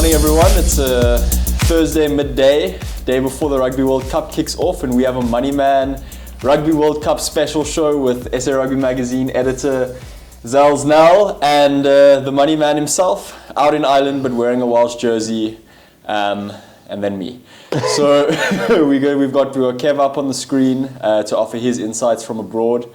morning, everyone. It's a Thursday midday, day before the Rugby World Cup kicks off, and we have a MoneyMan Rugby World Cup special show with SA Rugby Magazine editor Zels now and the MoneyMan himself out in Ireland but wearing a Welsh jersey, and then me. So we've got Kev up on the screen to offer his insights from abroad.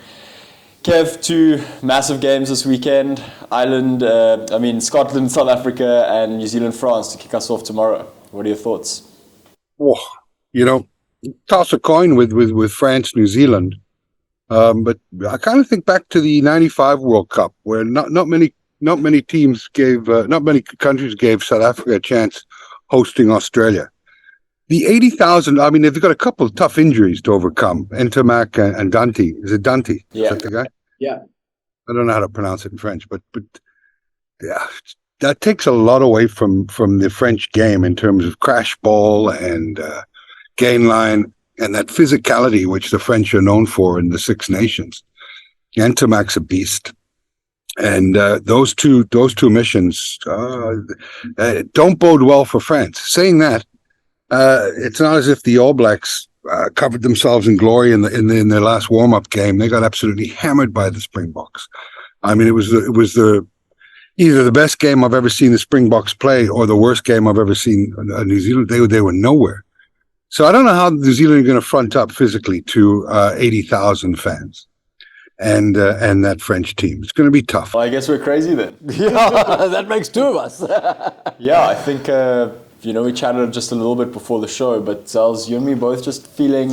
Kev, two massive games this weekend. Scotland, South Africa, and New Zealand, France to kick us off tomorrow. What are your thoughts? Oh, toss a coin with France, New Zealand. But I kind of think back to the '95 World Cup, where not many countries gave South Africa a chance hosting Australia. The 80,000, they've got a couple of tough injuries to overcome. Ntamak and Dante. Is it Dante? Yeah. Is that the guy? Yeah. I don't know how to pronounce it in French, but yeah, that takes a lot away from the French game in terms of crash ball and gain line and that physicality which the French are known for in the Six Nations. Ntamak's a beast. And those two missions don't bode well for France. Saying that, it's not as if the All Blacks covered themselves in glory in their last warm-up game. They got absolutely hammered by the Springboks. I mean, it was either the best game I've ever seen the Springboks play or the worst game I've ever seen New Zealand. They were nowhere. So I don't know how New Zealand are going to front up physically to 80,000 fans and that French team. It's going to be tough. Well, I guess we're crazy then. Yeah, that makes two of us. Yeah, I think, we chatted just a little bit before the show, but Zels, you and me both just feeling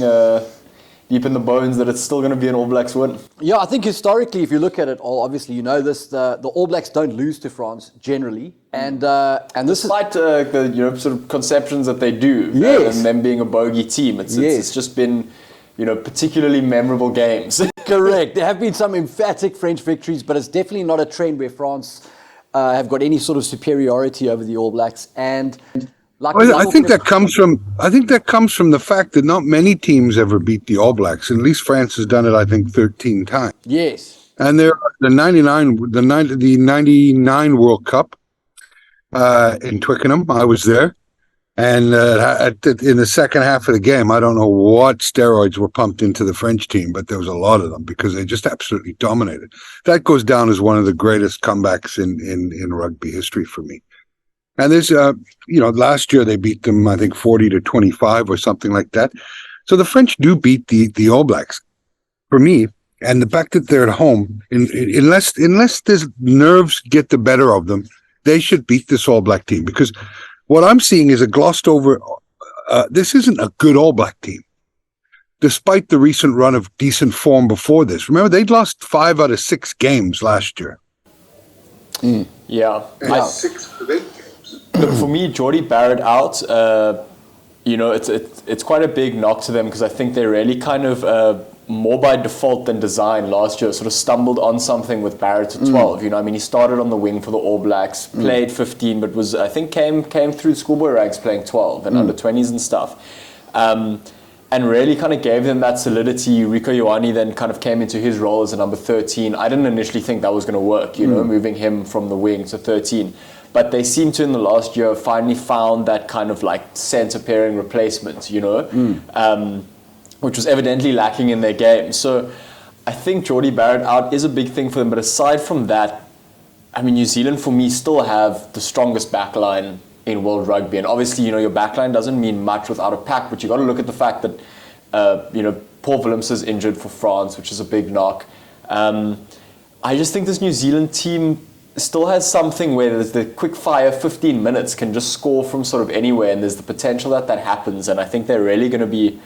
deep in the bones that it's still going to be an All Blacks win. Yeah, I think historically, if you look at it, obviously you know this, the All Blacks don't lose to France generally, and this despite the sort of conceptions that they do, yes, and them being a bogey team, it's just been particularly memorable games. Correct. There have been some emphatic French victories, but it's definitely not a trend where France have got any sort of superiority over the All Blacks. And I think that comes from the fact that not many teams ever beat the All Blacks. At least France has done it, I think, 13 times. Yes. And the 99 World Cup in Twickenham, I was there. And in the second half of the game, I don't know what steroids were pumped into the French team, but there was a lot of them because they just absolutely dominated. That goes down as one of the greatest comebacks in rugby history for me. And there's, last year they beat them, I think, 40-25 or something like that. So the French do beat the All Blacks. For me, and the fact that they're at home, unless there's nerves get the better of them, they should beat this All Black team because what I'm seeing is a glossed over. This isn't a good All Black team, despite the recent run of decent form before this. Remember, they'd lost 5 out of 6 games last year. Yeah. And 6 of 8 games. Look, for me, Jordie Barrett out, it's quite a big knock to them because I think they really kind of, more by default than design last year, sort of stumbled on something with Barrett at 12. He started on the wing for the All Blacks, played 15, but came through schoolboy ranks playing 12 and under 20s and stuff. And really kind of gave them that solidity. Rico Ioane then kind of came into his role as a number 13. I didn't initially think that was going to work, moving him from the wing to 13. But they seem to, in the last year, finally found that kind of like centre pairing replacement, which was evidently lacking in their game. So I think Jordie Barrett out is a big thing for them. But aside from that, New Zealand, for me, still have the strongest backline in world rugby. And obviously, your backline doesn't mean much without a pack, but you got to look at the fact that, Paul Willems is injured for France, which is a big knock. I just think this New Zealand team still has something where there's the quick fire 15 minutes can just score from sort of anywhere, and there's the potential that happens. And I think they're really going to be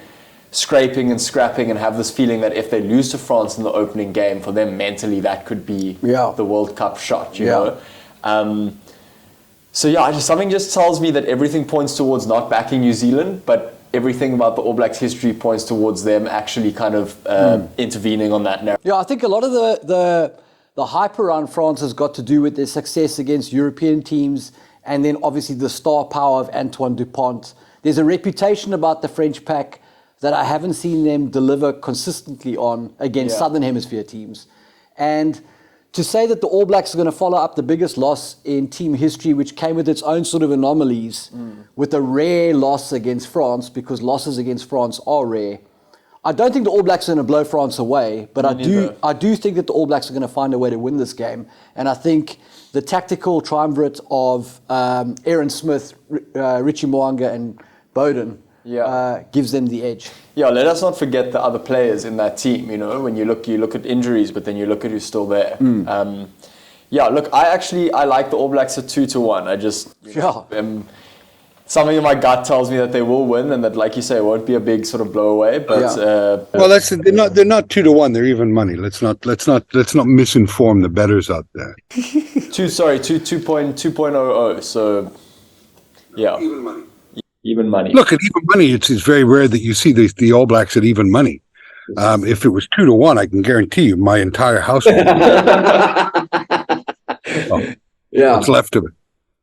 scraping and scrapping and have this feeling that if they lose to France in the opening game, for them mentally that could be the World Cup shot, you know. Something just tells me that everything points towards not backing New Zealand, but everything about the All Blacks history points towards them actually kind of intervening on that narrative. Yeah, I think a lot of the hype around France has got to do with their success against European teams and then obviously the star power of Antoine Dupont. There's a reputation about the French pack that I haven't seen them deliver consistently on against Southern Hemisphere teams. And to say that the All Blacks are going to follow up the biggest loss in team history, which came with its own sort of anomalies, with a rare loss against France, because losses against France are rare. I don't think the All Blacks are going to blow France away, but I do think that the All Blacks are going to find a way to win this game. And I think the tactical triumvirate of Aaron Smith, Richie Mo'unga and Bowden gives them the edge. Yeah, let us not forget the other players in that team. You know, when you look at injuries, but then you look at who's still there. Look, I like the All Blacks at 2-1. I just something in my gut tells me that they will win, and that, like you say, it won't be a big sort of blow away. But well, they're not 2-1. They're even money. Let's not misinform the bettors out there. 2.00. So yeah, even money. Even money. Look, at even money, it's very rare that you see the All Blacks at even money. If it was 2-1, I can guarantee you my entire household. What's left of it?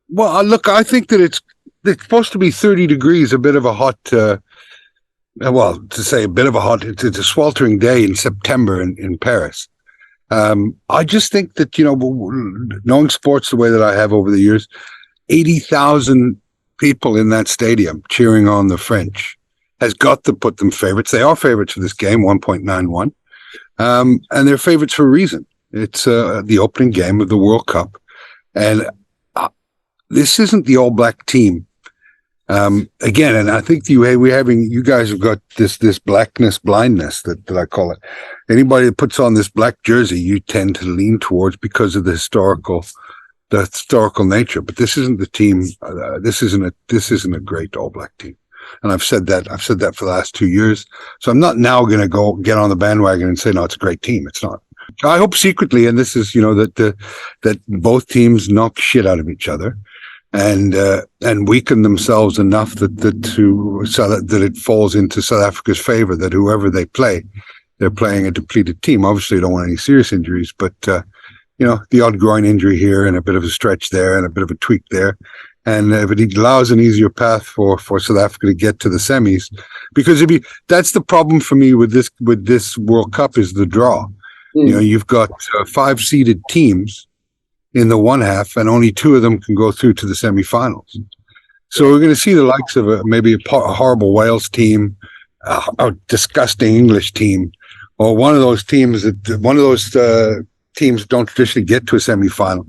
Well, look, I think that it's supposed to be 30 degrees, a bit of a hot, it's a sweltering day in September in Paris. I just think that, knowing sports the way that I have over the years, 80,000 people in that stadium cheering on the French has got to put them favorites. They are favorites for this game, 1.91. And they're favorites for a reason. It's the opening game of the World Cup. And this isn't the All Black team. Again, and I think you guys have got this blackness blindness that I call it. Anybody that puts on this black jersey, you tend to lean towards because of the historical nature. But this isn't the team. This isn't a great All Black team. And I've said that for the last 2 years. So I'm not now going to go get on the bandwagon and say, no, it's a great team. It's not. I hope secretly, and this is, that both teams knock shit out of each other and weaken themselves enough that it falls into South Africa's favor, that whoever they play, they're playing a depleted team. Obviously, they don't want any serious injuries, but, the odd groin injury here and a bit of a stretch there and a bit of a tweak there. And if it allows an easier path for South Africa to get to the semis, because that's the problem for me with this World Cup is the draw. You've got 5-seeded teams in the one half, and only 2 of them can go through to the semifinals. So we're going to see the likes of maybe a horrible Wales team, a disgusting English team, or one of those teams don't traditionally get to a semifinal.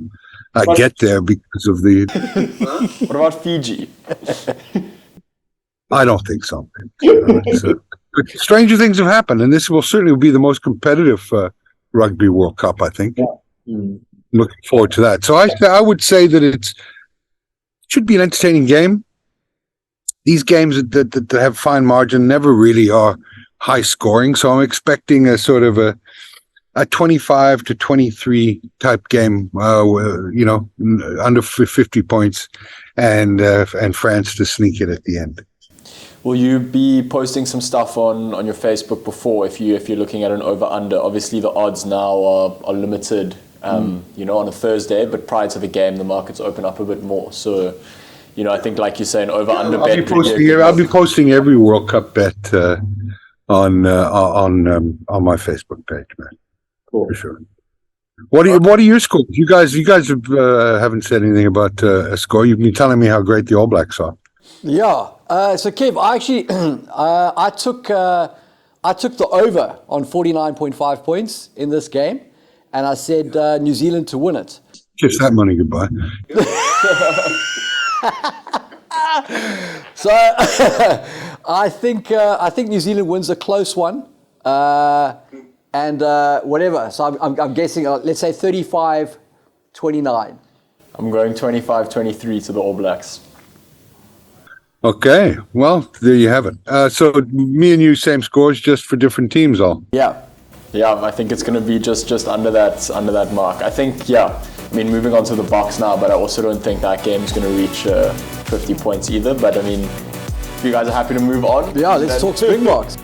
Get there because of the. What about Fiji? I don't think so. Stranger things have happened, and this will certainly be the most competitive Rugby World Cup, I think. Yeah. Looking forward to that. So I would say that it should be an entertaining game. These games that have fine margin never really are high scoring, so I'm expecting a sort of a 25-23 type game, under 50 points, and France to sneak it at the end. Will you be posting some stuff on your Facebook before, if you're looking at an over-under? Obviously, the odds now are limited, on a Thursday, but prior to the game, the markets open up a bit more. So, I think, like you say, an over-under bet. I'll be posting every World Cup bet on my Facebook page, man. Cool. For sure. What are your scores? You guys haven't said anything about a score. You've been telling me how great the All Blacks are. Yeah. So Kev, I actually I took the over on 49.5 points in this game, and I said New Zealand to win it. Kiss that money goodbye. So I think New Zealand wins a close one. And whatever. So I'm guessing, let's say 35-29. I'm going 25-23 to the All Blacks. Okay. Well, there you have it. So me and you, same scores, just for different teams all. Yeah. I think it's going to be just under that mark. I think, moving on to the box now, but I also don't think that game is going to reach 50 points either. But, if you guys are happy to move on. Yeah, let's talk Springboks.